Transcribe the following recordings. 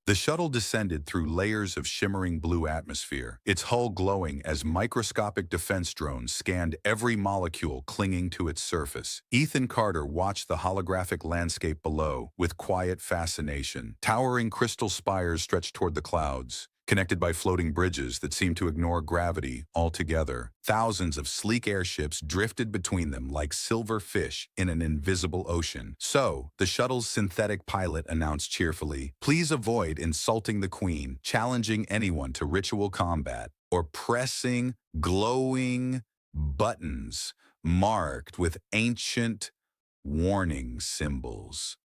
The shuttle descended through layers of shimmering blue atmosphere, its hull glowing as microscopic defense drones scanned every molecule clinging to its surface. Ethan Carter watched the holographic landscape below with quiet fascination. Towering crystal spires stretched toward the clouds, connected by floating bridges that seemed to ignore gravity altogether. Thousands of sleek airships drifted between them like silver fish in an invisible ocean. So, the shuttle's synthetic pilot announced cheerfully, "Please avoid insulting the Queen, challenging anyone to ritual combat, or pressing glowing buttons marked with ancient warning symbols."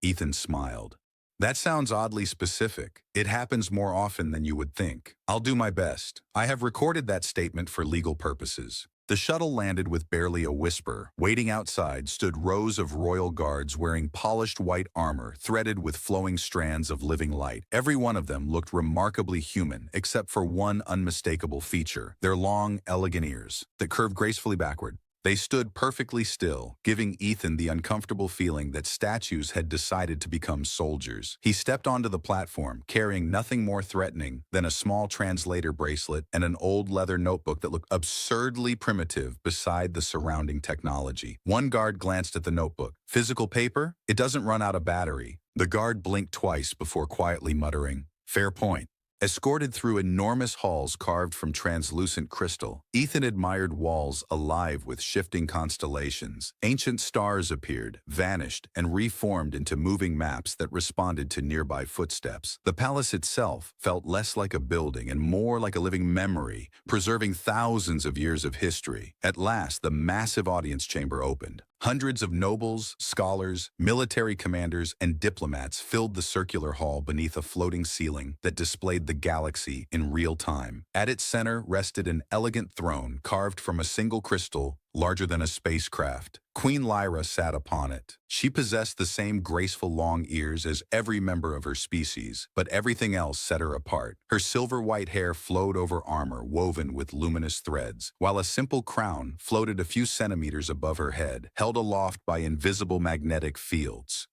Ethan smiled. "That sounds oddly specific. It happens more often than you would think. I'll do my best. I have recorded that statement for legal purposes." The shuttle landed with barely a whisper. Waiting outside stood rows of royal guards wearing polished white armor threaded with flowing strands of living light. Every one of them looked remarkably human, except for one unmistakable feature: their long, elegant ears that curved gracefully backward. They stood perfectly still, giving Ethan the uncomfortable feeling that statues had decided to become soldiers. He stepped onto the platform, carrying nothing more threatening than a small translator bracelet and an old leather notebook that looked absurdly primitive beside the surrounding technology. One guard glanced at the notebook. "Physical paper? It doesn't run out of battery." The guard blinked twice before quietly muttering, "Fair point." Escorted through enormous halls carved from translucent crystal, Ethan admired walls alive with shifting constellations. Ancient stars appeared, vanished, and reformed into moving maps that responded to nearby footsteps. The palace itself felt less like a building and more like a living memory, preserving thousands of years of history. At last, the massive audience chamber opened. Hundreds of nobles, scholars, military commanders, and diplomats filled the circular hall beneath a floating ceiling that displayed the galaxy in real time. At its center rested an elegant throne carved from a single crystal larger than a spacecraft. Queen Lyra sat upon it. She possessed the same graceful long ears as every member of her species, but everything else set her apart. Her silver-white hair flowed over armor woven with luminous threads, while a simple crown floated a few centimeters above her head, held aloft by invisible magnetic fields.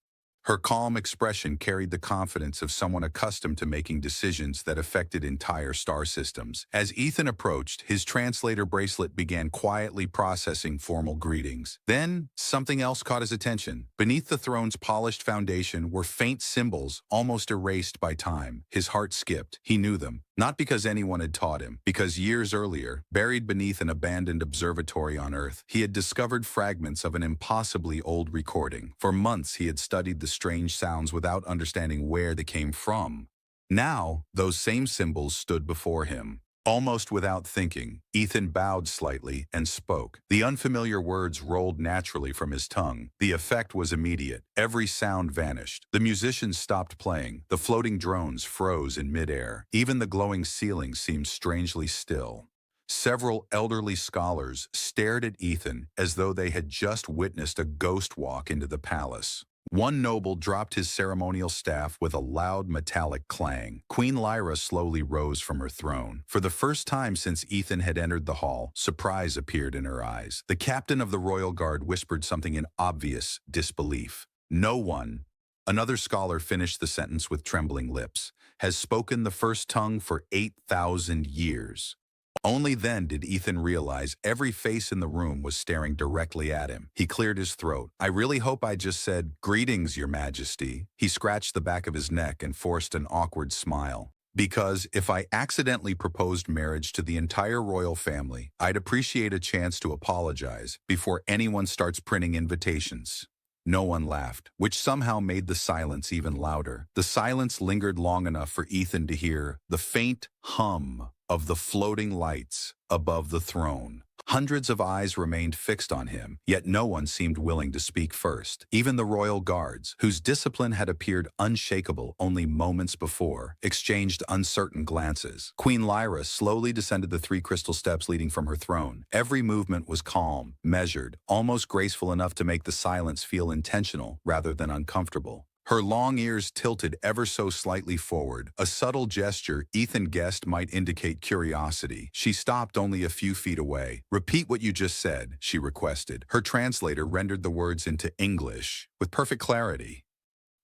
Her calm expression carried the confidence of someone accustomed to making decisions that affected entire star systems. As Ethan approached, his translator bracelet began quietly processing formal greetings. Then, something else caught his attention. Beneath the throne's polished foundation were faint symbols almost erased by time. His heart skipped. He knew them. Not because anyone had taught him, because years earlier, buried beneath an abandoned observatory on Earth, he had discovered fragments of an impossibly old recording. For months he had studied the strange sounds without understanding where they came from. Now, those same symbols stood before him. Almost without thinking, Ethan bowed slightly and spoke. The unfamiliar words rolled naturally from his tongue. The effect was immediate. Every sound vanished. The musicians stopped playing. The floating drones froze in midair. Even the glowing ceiling seemed strangely still. Several elderly scholars stared at Ethan as though they had just witnessed a ghost walk into the palace. One noble dropped his ceremonial staff with a loud metallic clang. Queen Lyra slowly rose from her throne. For the first time since Ethan had entered the hall, surprise appeared in her eyes. The captain of the royal guard whispered something in obvious disbelief. "No one," another scholar finished the sentence with trembling lips, "has spoken the first tongue for 8,000 years. Only then did Ethan realize every face in the room was staring directly at him. He cleared his throat. "I really hope I just said, 'Greetings, Your Majesty.'" He scratched the back of his neck and forced an awkward smile. "Because if I accidentally proposed marriage to the entire royal family, I'd appreciate a chance to apologize before anyone starts printing invitations." No one laughed, which somehow made the silence even louder. The silence lingered long enough for Ethan to hear the faint hum of the floating lights above the throne. Hundreds of eyes remained fixed on him, yet no one seemed willing to speak first. Even the royal guards, whose discipline had appeared unshakable only moments before, exchanged uncertain glances. Queen Lyra slowly descended the 3 crystal steps leading from her throne. Every movement was calm, measured, almost graceful enough to make the silence feel intentional rather than uncomfortable. Her long ears tilted ever so slightly forward, a subtle gesture Ethan guessed might indicate curiosity. She stopped only a few feet away. "Repeat what you just said," she requested. Her translator rendered the words into English with perfect clarity.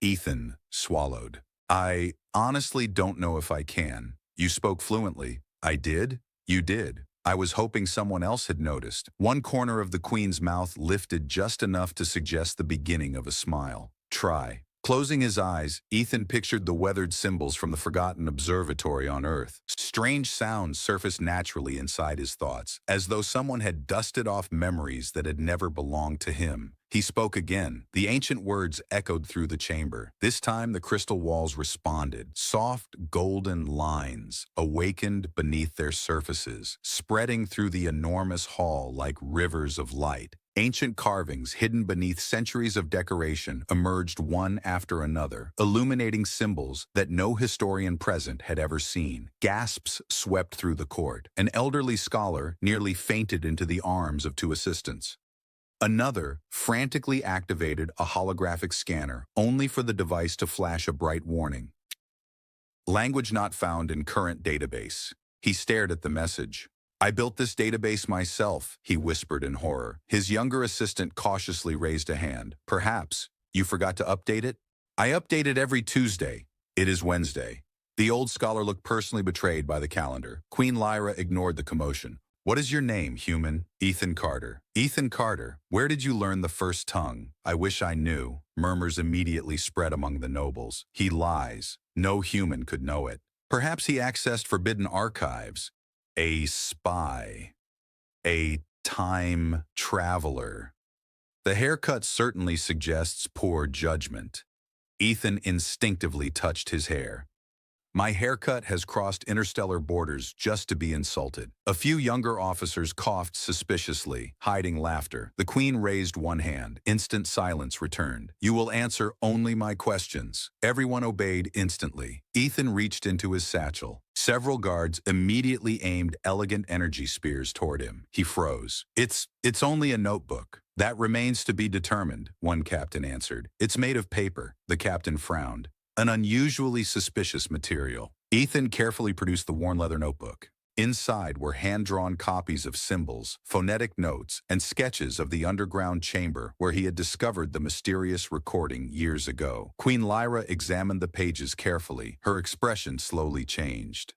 Ethan swallowed. I honestly don't know if I can. You spoke fluently. I did? You did. I was hoping someone else had noticed. One corner of the Queen's mouth lifted just enough to suggest the beginning of a smile. Try. Closing his eyes, Ethan pictured the weathered symbols from the forgotten observatory on Earth. Strange sounds surfaced naturally inside his thoughts, as though someone had dusted off memories that had never belonged to him. He spoke again. The ancient words echoed through the chamber. This time the crystal walls responded. Soft, golden lines awakened beneath their surfaces, spreading through the enormous hall like rivers of light. Ancient carvings hidden beneath centuries of decoration emerged one after another, illuminating symbols that no historian present had ever seen. Gasps swept through the court. An elderly scholar nearly fainted into the arms of two assistants. Another frantically activated a holographic scanner, only for the device to flash a bright warning. Language not found in current database. He stared at the message. I built this database myself, he whispered in horror. His younger assistant cautiously raised a hand. Perhaps you forgot to update it? I update it every Tuesday. It is Wednesday. The old scholar looked personally betrayed by the calendar. Queen Lyra ignored the commotion. What is your name, human? Ethan Carter. Ethan Carter, where did you learn the first tongue? I wish I knew. Murmurs immediately spread among the nobles. He lies. No human could know it. Perhaps he accessed forbidden archives. A spy. A time traveler. The haircut certainly suggests poor judgment. Ethan instinctively touched his hair. My haircut has crossed interstellar borders just to be insulted. A few younger officers coughed suspiciously, hiding laughter. The Queen raised one hand. Instant silence returned. You will answer only my questions. Everyone obeyed instantly. Ethan reached into his satchel. Several guards immediately aimed elegant energy spears toward him. He froze. It's only a notebook. That remains to be determined, one captain answered. It's made of paper. The captain frowned. An unusually suspicious material. Ethan carefully produced the worn leather notebook. Inside were hand-drawn copies of symbols, phonetic notes, and sketches of the underground chamber where he had discovered the mysterious recording years ago. Queen Lyra examined the pages carefully. Her expression slowly changed.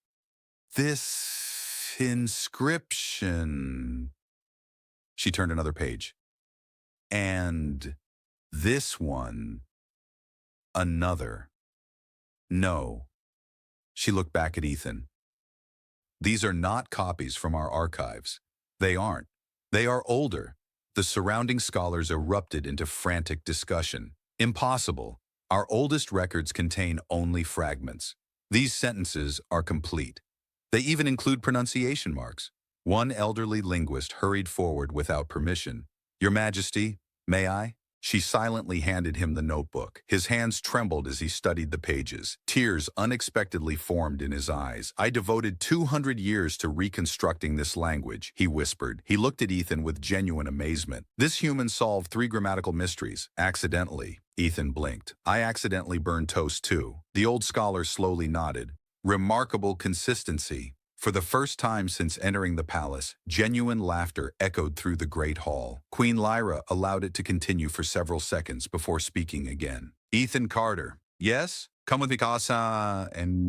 This inscription... She turned another page. And this one... Another... No. She looked back at Ethan. These are not copies from our archives. They aren't. They are older. The surrounding scholars erupted into frantic discussion. Impossible. Our oldest records contain only fragments. These sentences are complete. They even include pronunciation marks. One elderly linguist hurried forward without permission. Your Majesty, may I? She silently handed him the notebook. His hands trembled as he studied the pages. Tears unexpectedly formed in his eyes. I devoted 200 years to reconstructing this language, he whispered. He looked at Ethan with genuine amazement. This human solved 3 grammatical mysteries, accidentally. Ethan blinked. I accidentally burned toast too. The old scholar slowly nodded. Remarkable consistency. For the first time since entering the palace, genuine laughter echoed through the great hall. Queen Lyra allowed it to continue for several seconds before speaking again. Ethan Carter. Yes? Come with me, casa, and...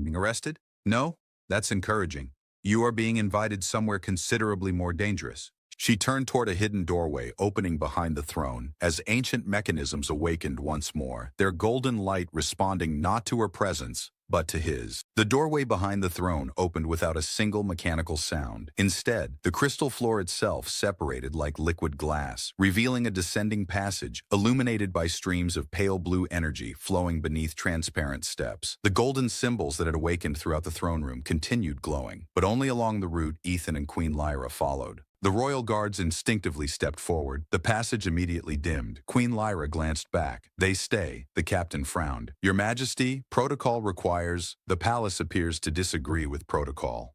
Being arrested? No? That's encouraging. You are being invited somewhere considerably more dangerous. She turned toward a hidden doorway opening behind the throne as ancient mechanisms awakened once more, their golden light responding not to her presence, but to his. The doorway behind the throne opened without a single mechanical sound. Instead, the crystal floor itself separated like liquid glass, revealing a descending passage illuminated by streams of pale blue energy flowing beneath transparent steps. The golden symbols that had awakened throughout the throne room continued glowing, but only along the route Ethan and Queen Lyra followed. The royal guards instinctively stepped forward. The passage immediately dimmed. Queen Lyra glanced back. They stay. The captain frowned. Your Majesty, protocol requires... The palace appears to disagree with protocol.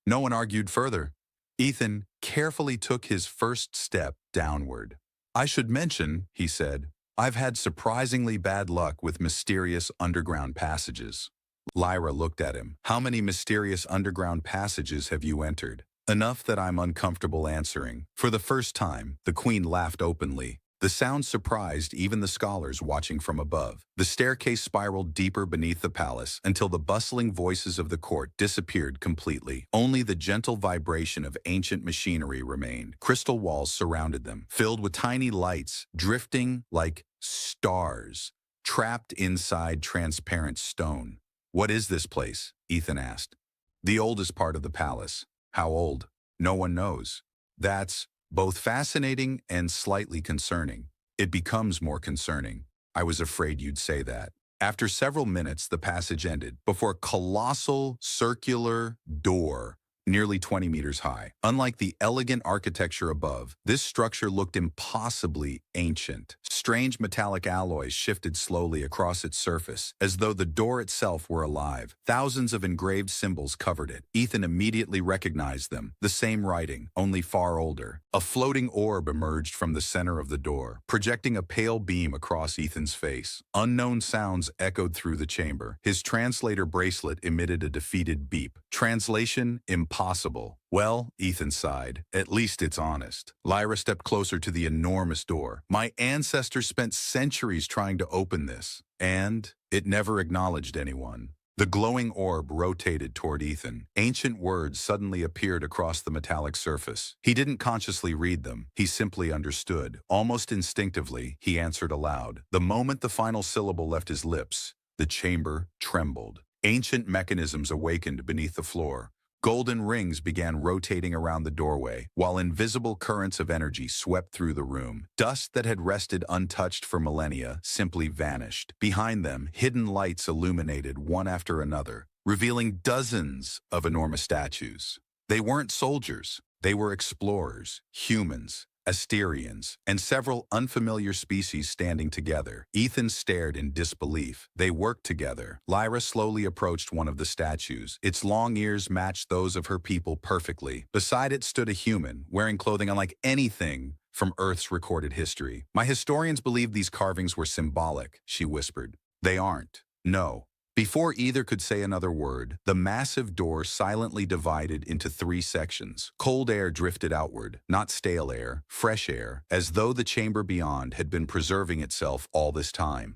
No one argued further. Ethan carefully took his first step downward. I should mention, he said, I've had surprisingly bad luck with mysterious underground passages. Lyra looked at him. How many mysterious underground passages have you entered? Enough that I'm uncomfortable answering. For the first time, the queen laughed openly. The sound surprised even the scholars watching from above. The staircase spiraled deeper beneath the palace until the bustling voices of the court disappeared completely. Only the gentle vibration of ancient machinery remained. Crystal walls surrounded them, filled with tiny lights, drifting like stars, trapped inside transparent stone. What is this place? Ethan asked. The oldest part of the palace. How old? No one knows. That's both fascinating and slightly concerning. It becomes more concerning. I was afraid you'd say that. After several minutes, the passage ended before a colossal circular door nearly 20 meters high. Unlike the elegant architecture above, this structure looked impossibly ancient. Strange metallic alloys shifted slowly across its surface, as though the door itself were alive. Thousands of engraved symbols covered it. Ethan immediately recognized them, the same writing, only far older. A floating orb emerged from the center of the door, projecting a pale beam across Ethan's face. Unknown sounds echoed through the chamber. His translator bracelet emitted a defeated beep. Translation: impossible. Well, Ethan sighed. At least it's honest. Lyra stepped closer to the enormous door. My ancestors spent centuries trying to open this, and it never acknowledged anyone. The glowing orb rotated toward Ethan. Ancient words suddenly appeared across the metallic surface. He didn't consciously read them. He simply understood. Almost instinctively, he answered aloud. The moment the final syllable left his lips, the chamber trembled. Ancient mechanisms awakened beneath the floor. Golden rings began rotating around the doorway, while invisible currents of energy swept through the room. Dust that had rested untouched for millennia simply vanished. Behind them, hidden lights illuminated one after another, revealing dozens of enormous statues. They weren't soldiers. They were explorers, humans, Asterians, and several unfamiliar species standing together. Ethan stared in disbelief. They worked together. Lyra slowly approached one of the statues. Its long ears matched those of her people perfectly. Beside it stood a human, wearing clothing unlike anything from Earth's recorded history. My historians believe these carvings were symbolic, she whispered. They aren't. No. Before either could say another word, the massive door silently divided into 3 sections. Cold air drifted outward, not stale air, fresh air, as though the chamber beyond had been preserving itself all this time.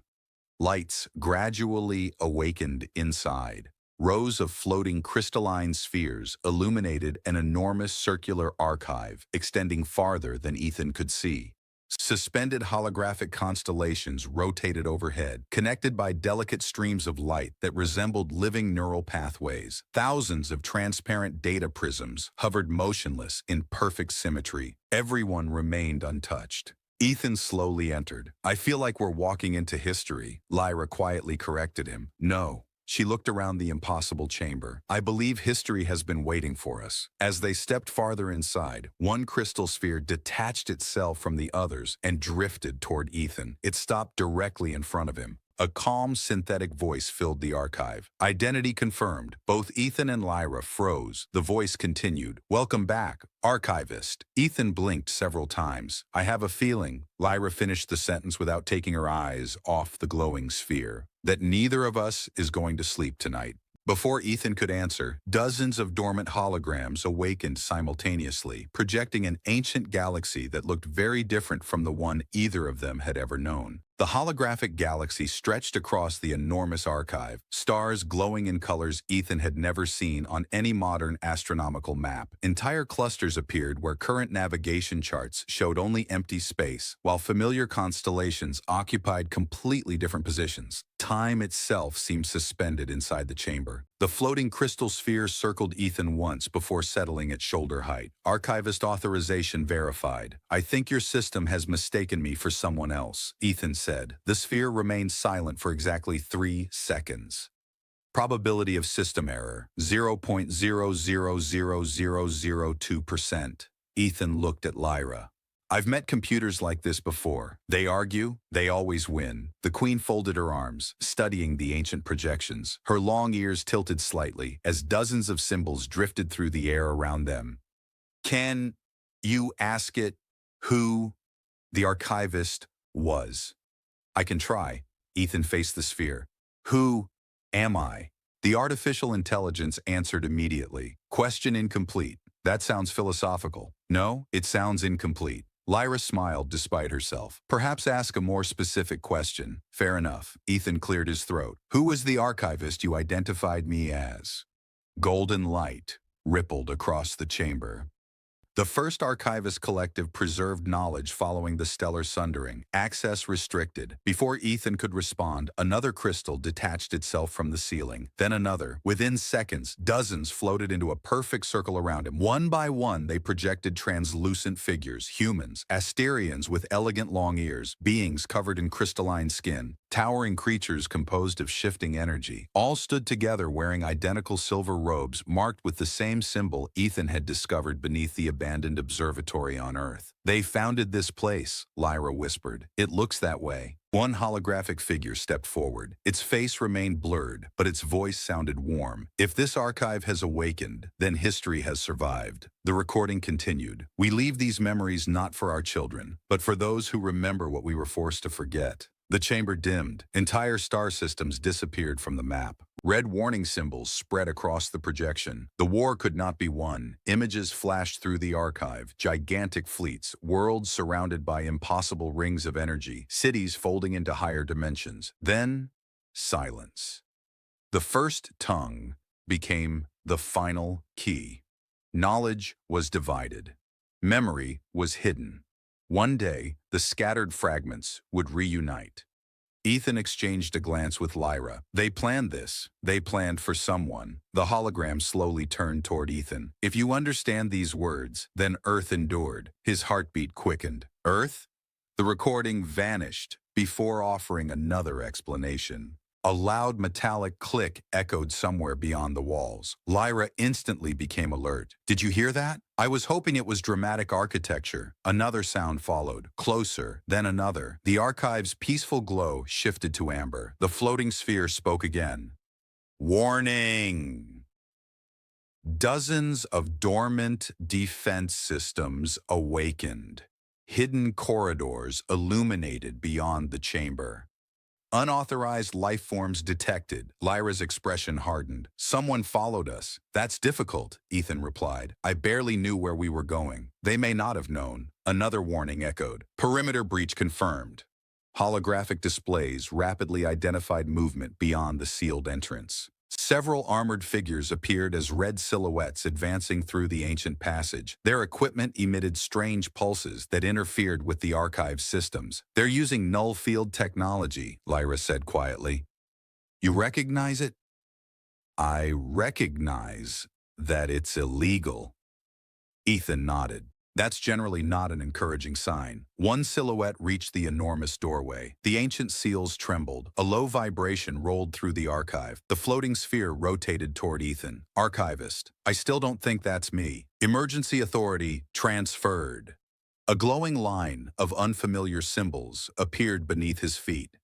Lights gradually awakened inside. Rows of floating crystalline spheres illuminated an enormous circular archive, extending farther than Ethan could see. Suspended holographic constellations rotated overhead, connected by delicate streams of light that resembled living neural pathways. Thousands of transparent data prisms hovered motionless in perfect symmetry. Everyone remained untouched. Ethan slowly entered. I feel like we're walking into history, Lyra quietly corrected him. No. She looked around the impossible chamber. I believe history has been waiting for us. As they stepped farther inside, one crystal sphere detached itself from the others and drifted toward Ethan. It stopped directly in front of him. A calm, synthetic voice filled the archive. Identity confirmed. Both Ethan and Lyra froze. The voice continued. Welcome back, Archivist. Ethan blinked several times. I have a feeling, Lyra finished the sentence without taking her eyes off the glowing sphere, that neither of us is going to sleep tonight. Before Ethan could answer, dozens of dormant holograms awakened simultaneously, projecting an ancient galaxy that looked very different from the one either of them had ever known. The holographic galaxy stretched across the enormous archive, stars glowing in colors Ethan had never seen on any modern astronomical map. Entire clusters appeared where current navigation charts showed only empty space, while familiar constellations occupied completely different positions. Time itself seemed suspended inside the chamber. The floating crystal sphere circled Ethan once before settling at shoulder height. Archivist authorization verified. I think your system has mistaken me for someone else, Ethan said. The sphere remained silent for exactly 3 seconds. Probability of system error, 0.000002%. Ethan looked at Lyra. I've met computers like this before. They argue, they always win. The queen folded her arms, studying the ancient projections. Her long ears tilted slightly as dozens of symbols drifted through the air around them. Can you ask it who the archivist was? I can try. Ethan faced the sphere. Who am I? The artificial intelligence answered immediately. Question incomplete. That sounds philosophical. No, it sounds incomplete. Lyra smiled despite herself. Perhaps ask a more specific question. Fair enough. Ethan cleared his throat. Who was the archivist you identified me as? Golden light rippled across the chamber. The first Archivist collective preserved knowledge following the stellar sundering. Access restricted. Before Ethan could respond, another crystal detached itself from the ceiling. Then another. Within seconds, dozens floated into a perfect circle around him. One by one, they projected translucent figures. Humans, Asterians with elegant long ears, beings covered in crystalline skin, towering creatures composed of shifting energy. All stood together wearing identical silver robes marked with the same symbol Ethan had discovered beneath the abandoned observatory on Earth. They founded this place, Lyra whispered. It looks that way. One holographic figure stepped forward. Its face remained blurred, but its voice sounded warm. If this archive has awakened, then history has survived. The recording continued. We leave these memories not for our children, but for those who remember what we were forced to forget. The chamber dimmed. Entire star systems disappeared from the map. Red warning symbols spread across the projection. The war could not be won. Images flashed through the archive. Gigantic fleets, worlds surrounded by impossible rings of energy, cities folding into higher dimensions. Then, silence. The first tongue became the final key. Knowledge was divided. Memory was hidden. One day, the scattered fragments would reunite. Ethan exchanged a glance with Lyra. They planned this. They planned for someone. The hologram slowly turned toward Ethan. If you understand these words, then Earth endured. His heartbeat quickened. Earth? The recording vanished before offering another explanation. A loud metallic click echoed somewhere beyond the walls. Lyra instantly became alert. Did you hear that? I was hoping it was dramatic architecture. Another sound followed, closer, then another. The archive's peaceful glow shifted to amber. The floating sphere spoke again. Warning! Dozens of dormant defense systems awakened. Hidden corridors illuminated beyond the chamber. Unauthorized life forms detected. Lyra's expression hardened. Someone followed us. That's difficult, Ethan replied. I barely knew where we were going. They may not have known. Another warning echoed. Perimeter breach confirmed. Holographic displays rapidly identified movement beyond the sealed entrance. Several armored figures appeared as red silhouettes advancing through the ancient passage. Their equipment emitted strange pulses that interfered with the archive's systems. They're using null field technology, Lyra said quietly. You recognize it? I recognize that it's illegal. Ethan nodded. That's generally not an encouraging sign. One silhouette reached the enormous doorway. The ancient seals trembled. A low vibration rolled through the archive. The floating sphere rotated toward Ethan. Archivist. I still don't think that's me. Emergency authority transferred. A glowing line of unfamiliar symbols appeared beneath his feet.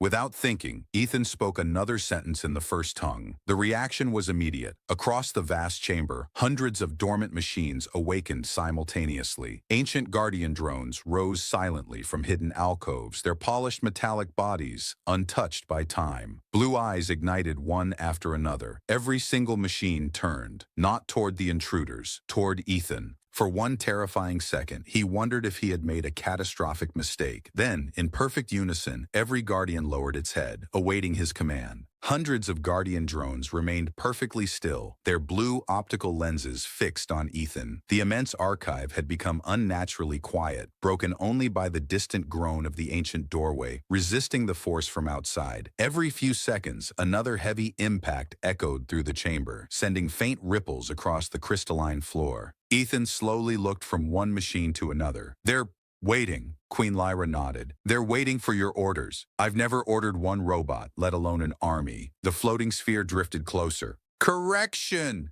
Without thinking, Ethan spoke another sentence in the first tongue. The reaction was immediate. Across the vast chamber, hundreds of dormant machines awakened simultaneously. Ancient guardian drones rose silently from hidden alcoves, their polished metallic bodies untouched by time. Blue eyes ignited one after another. Every single machine turned, not toward the intruders, toward Ethan. For one terrifying second, he wondered if he had made a catastrophic mistake. Then, in perfect unison, every Guardian lowered its head, awaiting his command. Hundreds of Guardian drones remained perfectly still, their blue optical lenses fixed on Ethan. The immense archive had become unnaturally quiet, broken only by the distant groan of the ancient doorway, resisting the force from outside. Every few seconds, another heavy impact echoed through the chamber, sending faint ripples across the crystalline floor. Ethan slowly looked from one machine to another. They're waiting, Queen Lyra nodded. They're waiting for your orders. I've never ordered one robot, let alone an army. The floating sphere drifted closer. Correction!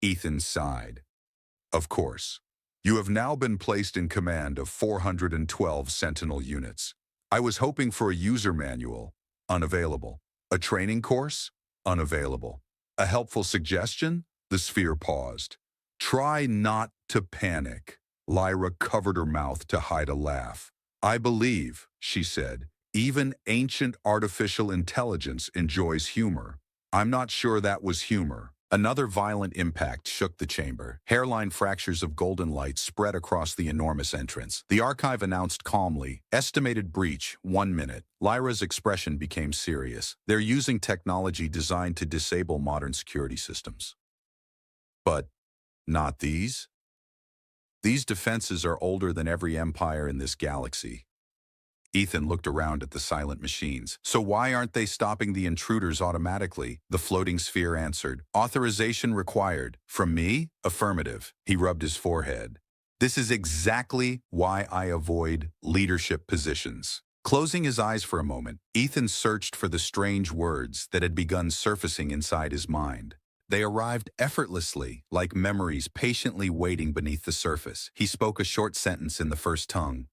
Ethan sighed. Of course. You have now been placed in command of 412 Sentinel units. I was hoping for a user manual. Unavailable. A training course? Unavailable. A helpful suggestion? The sphere paused. Try not to panic. Lyra covered her mouth to hide a laugh. I believe, she said, even ancient artificial intelligence enjoys humor. I'm not sure that was humor. Another violent impact shook the chamber. Hairline fractures of golden light spread across the enormous entrance. The archive announced calmly, estimated breach, 1 minute. Lyra's expression became serious. They're using technology designed to disable modern security systems. But not these? These defenses are older than every empire in this galaxy. Ethan looked around at the silent machines. So why aren't they stopping the intruders automatically? The floating sphere answered. Authorization required. From me? Affirmative. He rubbed his forehead. This is exactly why I avoid leadership positions. Closing his eyes for a moment, Ethan searched for the strange words that had begun surfacing inside his mind. They arrived effortlessly, like memories patiently waiting beneath the surface. He spoke a short sentence in the first tongue.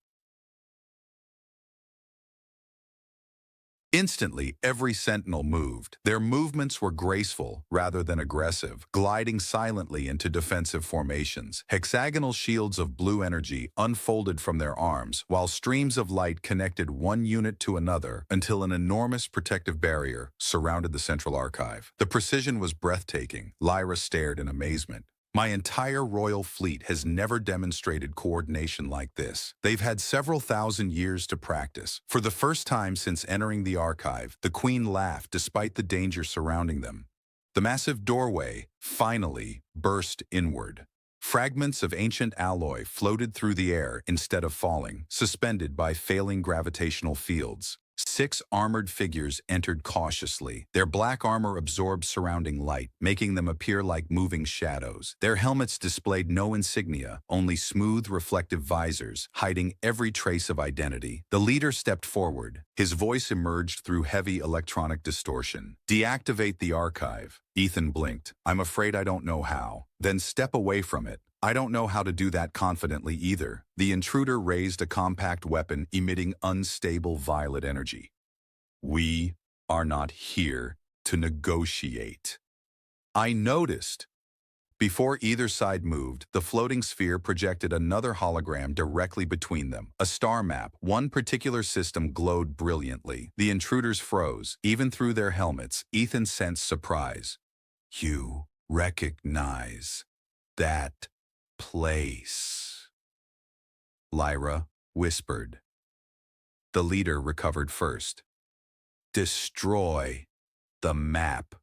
Instantly, every sentinel moved. Their movements were graceful rather than aggressive, gliding silently into defensive formations. Hexagonal shields of blue energy unfolded from their arms, while streams of light connected one unit to another until an enormous protective barrier surrounded the central archive. The precision was breathtaking. Lyra stared in amazement. My entire royal fleet has never demonstrated coordination like this. They've had several thousand years to practice. For the first time since entering the archive, the Queen laughed despite the danger surrounding them. The massive doorway, finally, burst inward. Fragments of ancient alloy floated through the air instead of falling, suspended by failing gravitational fields. 6 armored figures entered cautiously. Their black armor absorbed surrounding light, making them appear like moving shadows. Their helmets displayed no insignia, only smooth, reflective visors, hiding every trace of identity. The leader stepped forward. His voice emerged through heavy electronic distortion. Deactivate the archive. Ethan blinked. I'm afraid I don't know how. Then step away from it. I don't know how to do that confidently either. The intruder raised a compact weapon emitting unstable violet energy. We are not here to negotiate. I noticed. Before either side moved, the floating sphere projected another hologram directly between them. A star map. One particular system glowed brilliantly. The intruders froze. Even through their helmets, Ethan sensed surprise. You recognize that place, Lyra whispered. The leader recovered first. Destroy the map.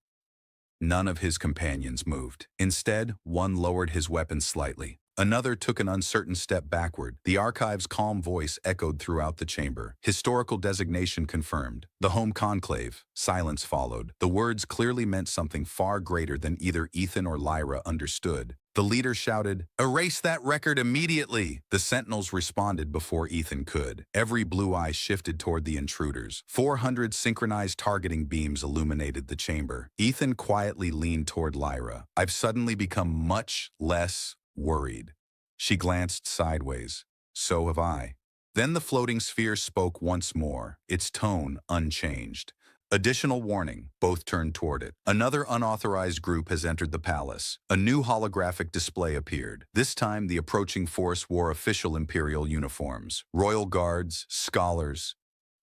None of his companions moved. Instead, one lowered his weapon slightly. Another took an uncertain step backward. The archive's calm voice echoed throughout the chamber. Historical designation confirmed. The home conclave. Silence followed. The words clearly meant something far greater than either Ethan or Lyra understood. The leader shouted, "Erase that record immediately!" The sentinels responded before Ethan could. Every blue eye shifted toward the intruders. 400 synchronized targeting beams illuminated the chamber. Ethan quietly leaned toward Lyra. I've suddenly become much less worried. She glanced sideways. So have I. Then the floating sphere spoke once more, its tone unchanged. Additional warning. Both turned toward it. Another unauthorized group has entered the palace. A new holographic display appeared. This time, the approaching force wore official imperial uniforms. Royal guards, scholars,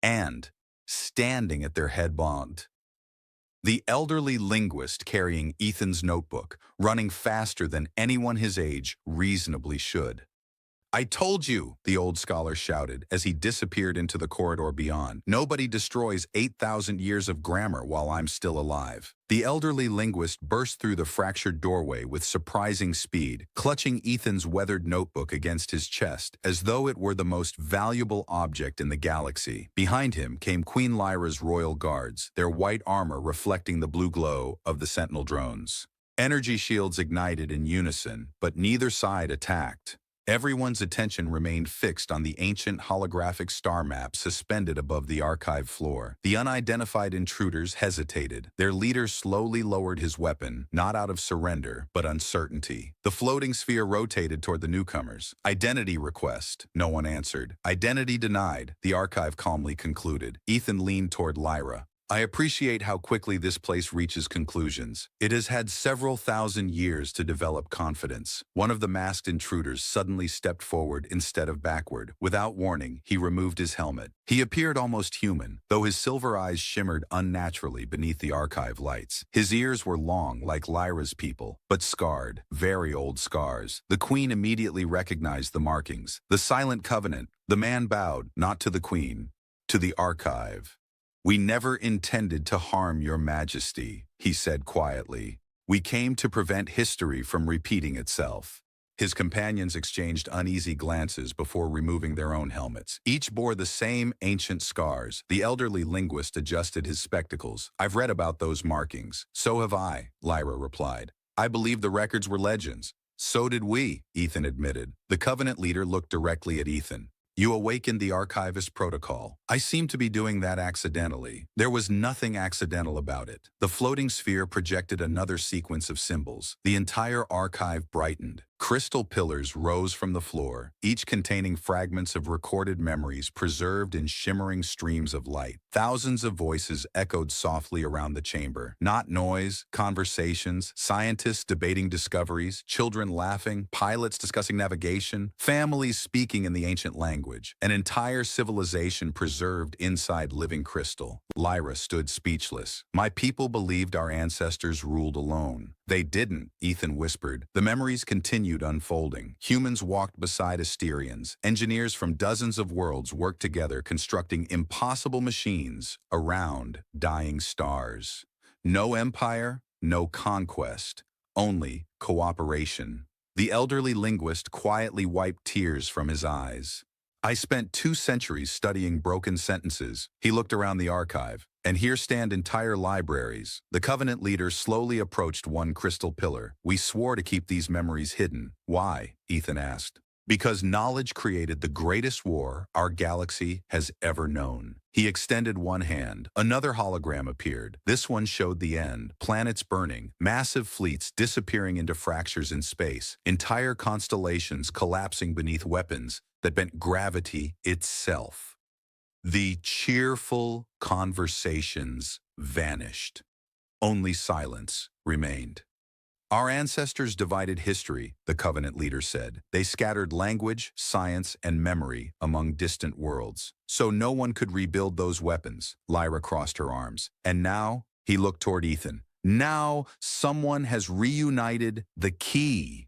and, standing at their head bond, the elderly linguist carrying Ethan's notebook, running faster than anyone his age reasonably should. I told you, the old scholar shouted as he disappeared into the corridor beyond. Nobody destroys 8,000 years of grammar while I'm still alive. The elderly linguist burst through the fractured doorway with surprising speed, clutching Ethan's weathered notebook against his chest as though it were the most valuable object in the galaxy. Behind him came Queen Lyra's royal guards, their white armor reflecting the blue glow of the sentinel drones. Energy shields ignited in unison, but neither side attacked. Everyone's attention remained fixed on the ancient holographic star map suspended above the archive floor. The unidentified intruders hesitated. Their leader slowly lowered his weapon, not out of surrender, but uncertainty. The floating sphere rotated toward the newcomers. Identity request. No one answered. Identity denied, the archive calmly concluded. Ethan leaned toward Lyra. I appreciate how quickly this place reaches conclusions. It has had several thousand years to develop confidence. One of the masked intruders suddenly stepped forward instead of backward. Without warning, he removed his helmet. He appeared almost human, though his silver eyes shimmered unnaturally beneath the archive lights. His ears were long, like Lyra's people, but scarred, very old scars. The queen immediately recognized the markings. The silent covenant. The man bowed, not to the queen, to the archive. "We never intended to harm your majesty," he said quietly. "We came to prevent history from repeating itself." His companions exchanged uneasy glances before removing their own helmets. Each bore the same ancient scars. The elderly linguist adjusted his spectacles. "I've read about those markings." "So have I," Lyra replied. "I believe the records were legends." "So did we," Ethan admitted. The Covenant leader looked directly at Ethan. "You awakened the Archivist protocol." "I seem to be doing that accidentally." There was nothing accidental about it. The floating sphere projected another sequence of symbols. The entire archive brightened. Crystal pillars rose from the floor, each containing fragments of recorded memories preserved in shimmering streams of light. Thousands of voices echoed softly around the chamber. Not noise, conversations, scientists debating discoveries, children laughing, pilots discussing navigation, families speaking in the ancient language. An entire civilization preserved inside living crystal. Lyra stood speechless. "My people believed our ancestors ruled alone." "They didn't," Ethan whispered. The memories continued unfolding. Humans walked beside Asterians. Engineers from dozens of worlds worked together constructing impossible machines around dying stars. No empire, no conquest, only cooperation. The elderly linguist quietly wiped tears from his eyes. "I spent 2 centuries studying broken sentences." He looked around the archive. "And here stand entire libraries." The Covenant leader slowly approached one crystal pillar. "We swore to keep these memories hidden." "Why?" Ethan asked. "Because knowledge created the greatest war our galaxy has ever known." He extended one hand. Another hologram appeared. This one showed the end. Planets burning, massive fleets disappearing into fractures in space, entire constellations collapsing beneath weapons that bent gravity itself. The cheerful conversations vanished. Only silence remained. "Our ancestors divided history," the Covenant leader said. "They scattered language, science, and memory among distant worlds. So no one could rebuild those weapons." Lyra crossed her arms. "And now," he looked toward Ethan, "now someone has reunited the key."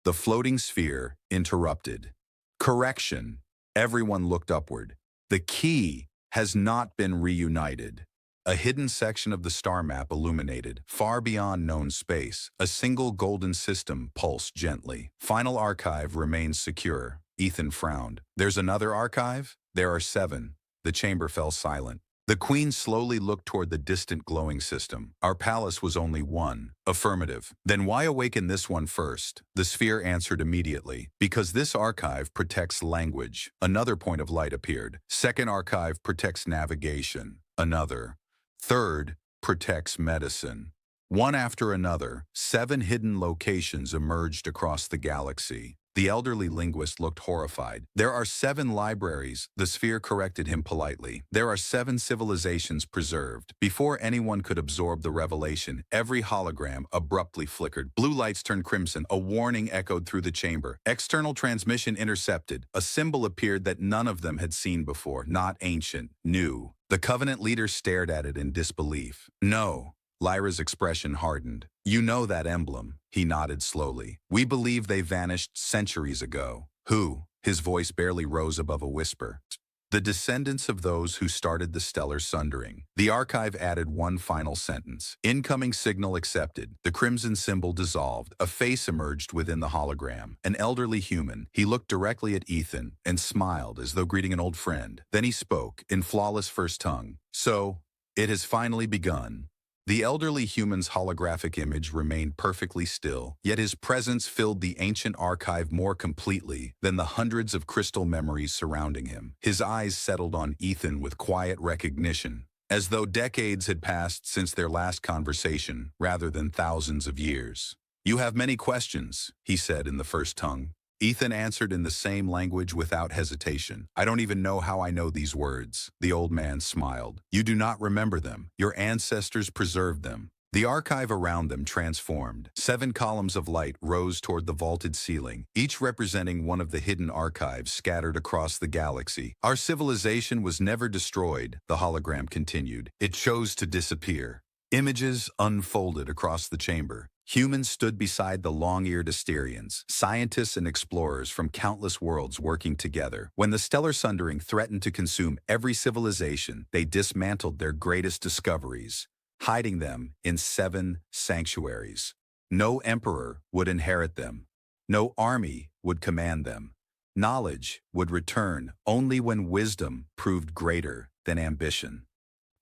The floating sphere interrupted. "Correction." Everyone looked upward. "The key has not been reunited." A hidden section of the star map illuminated, far beyond known space. A single golden system pulsed gently. "Final archive remains secure." Ethan frowned. "There's another archive?" "There are 7. The chamber fell silent. The queen slowly looked toward the distant glowing system. "Our palace was only one." "Affirmative." "Then why awaken this one first?" The sphere answered immediately. "Because this archive protects language." Another point of light appeared. "Second archive protects navigation." Another. "Third protects medicine." One after another, 7 hidden locations emerged across the galaxy. The elderly linguist looked horrified. "There are 7 libraries," the sphere corrected him politely. "There are 7 civilizations preserved." Before anyone could absorb the revelation, every hologram abruptly flickered. Blue lights turned crimson. A warning echoed through the chamber. "External transmission intercepted." A symbol appeared that none of them had seen before. Not ancient, new. The Covenant leader stared at it in disbelief. "No." Lyra's expression hardened. "You know that emblem." He nodded slowly. "We believe they vanished centuries ago." "Who?" His voice barely rose above a whisper. "The descendants of those who started the stellar sundering." The archive added one final sentence. "Incoming signal accepted." The crimson symbol dissolved. A face emerged within the hologram. An elderly human. He looked directly at Ethan and smiled as though greeting an old friend. Then he spoke, in flawless first tongue. "So, it has finally begun." The elderly human's holographic image remained perfectly still, yet his presence filled the ancient archive more completely than the hundreds of crystal memories surrounding him. His eyes settled on Ethan with quiet recognition, as though decades had passed since their last conversation, rather than thousands of years. "You have many questions," he said in the first tongue. Ethan answered in the same language without hesitation. I don't even know how I know these words. The old man smiled. You do not remember them. Your ancestors preserved them. The archive around them transformed. 7 columns of light rose toward the vaulted ceiling, each representing one of the hidden archives scattered across the galaxy. Our civilization was never destroyed, the hologram continued. It chose to disappear. Images unfolded across the chamber. Humans stood beside the long-eared Asterians, scientists and explorers from countless worlds working together. When the stellar sundering threatened to consume every civilization, they dismantled their greatest discoveries, hiding them in 7 sanctuaries. No emperor would inherit them. No army would command them. Knowledge would return only when wisdom proved greater than ambition.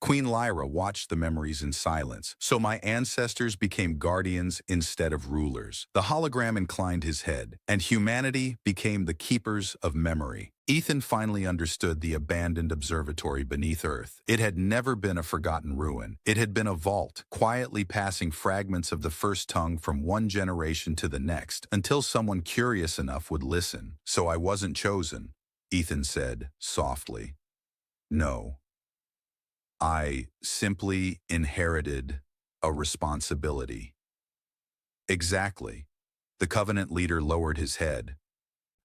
Queen Lyra watched the memories in silence, so my ancestors became guardians instead of rulers. The hologram inclined his head, and humanity became the keepers of memory. Ethan finally understood the abandoned observatory beneath Earth. It had never been a forgotten ruin. It had been a vault, quietly passing fragments of the first tongue from one generation to the next, until someone curious enough would listen. So I wasn't chosen, Ethan said softly. No. I simply inherited a responsibility. Exactly. The Covenant leader lowered his head.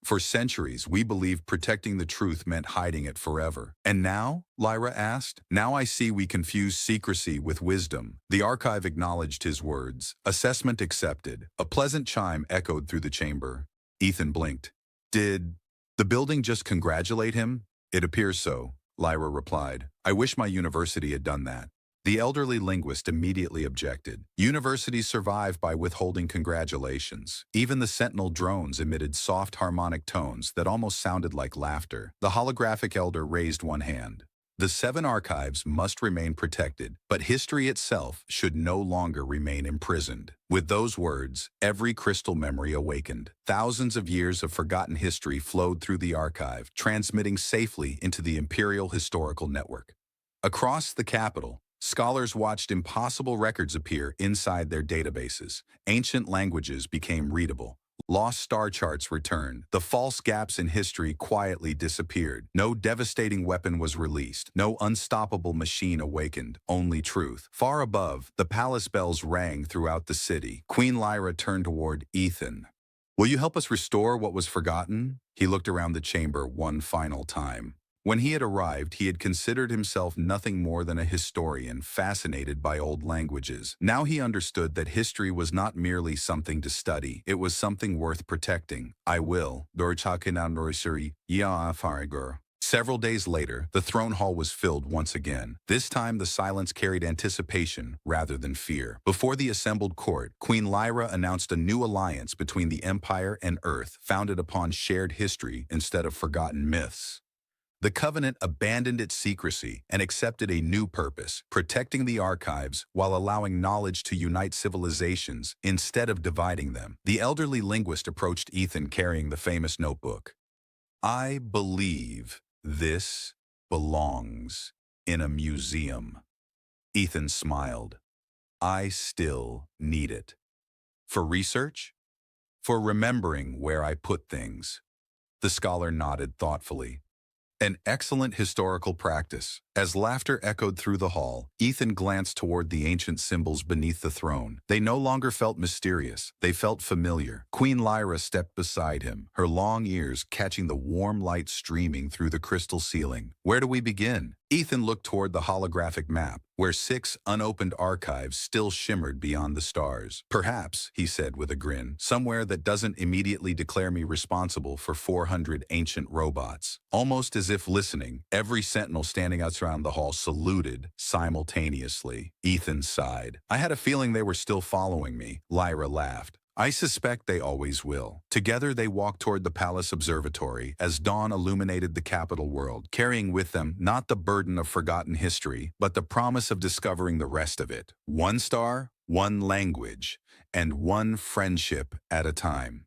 For centuries, we believed protecting the truth meant hiding it forever. And now? Lyra asked. Now I see we confuse secrecy with wisdom. The archive acknowledged his words. Assessment accepted. A pleasant chime echoed through the chamber. Ethan blinked. Did the building just congratulate him? It appears so, Lyra replied. I wish my university had done that. The elderly linguist immediately objected. Universities survive by withholding congratulations. Even the Sentinel drones emitted soft harmonic tones that almost sounded like laughter. The holographic elder raised one hand. The 7 archives must remain protected, but history itself should no longer remain imprisoned. With those words, every crystal memory awakened. Thousands of years of forgotten history flowed through the archive, transmitting safely into the Imperial Historical Network. Across the capital, scholars watched impossible records appear inside their databases. Ancient languages became readable. Lost star charts returned. The false gaps in history quietly disappeared. No devastating weapon was released. No unstoppable machine awakened. Only truth. Far above, the palace bells rang throughout the city. Queen Lyra turned toward Ethan. Will you help us restore what was forgotten? He looked around the chamber one final time. When he had arrived, he had considered himself nothing more than a historian fascinated by old languages. Now he understood that history was not merely something to study, it was something worth protecting. I will. Several days later, the throne hall was filled once again. This time the silence carried anticipation rather than fear. Before the assembled court, Queen Lyra announced a new alliance between the Empire and Earth, founded upon shared history instead of forgotten myths. The Covenant abandoned its secrecy and accepted a new purpose, protecting the archives while allowing knowledge to unite civilizations instead of dividing them. The elderly linguist approached Ethan carrying the famous notebook. I believe this belongs in a museum. Ethan smiled. I still need it. For research? For remembering where I put things. The scholar nodded thoughtfully. An excellent historical practice. As laughter echoed through the hall, Ethan glanced toward the ancient symbols beneath the throne. They no longer felt mysterious. They felt familiar. Queen Lyra stepped beside him, her long ears catching the warm light streaming through the crystal ceiling. Where do we begin? Ethan looked toward the holographic map, where 6 unopened archives still shimmered beyond the stars. Perhaps, he said with a grin, somewhere that doesn't immediately declare me responsible for 400 ancient robots. Almost as if listening, every sentinel standing outside the hall saluted simultaneously. Ethan sighed. I had a feeling they were still following me. Lyra laughed. I suspect they always will. Together they walked toward the palace observatory as dawn illuminated the capital world, carrying with them not the burden of forgotten history, but the promise of discovering the rest of it. One star, one language, and one friendship at a time.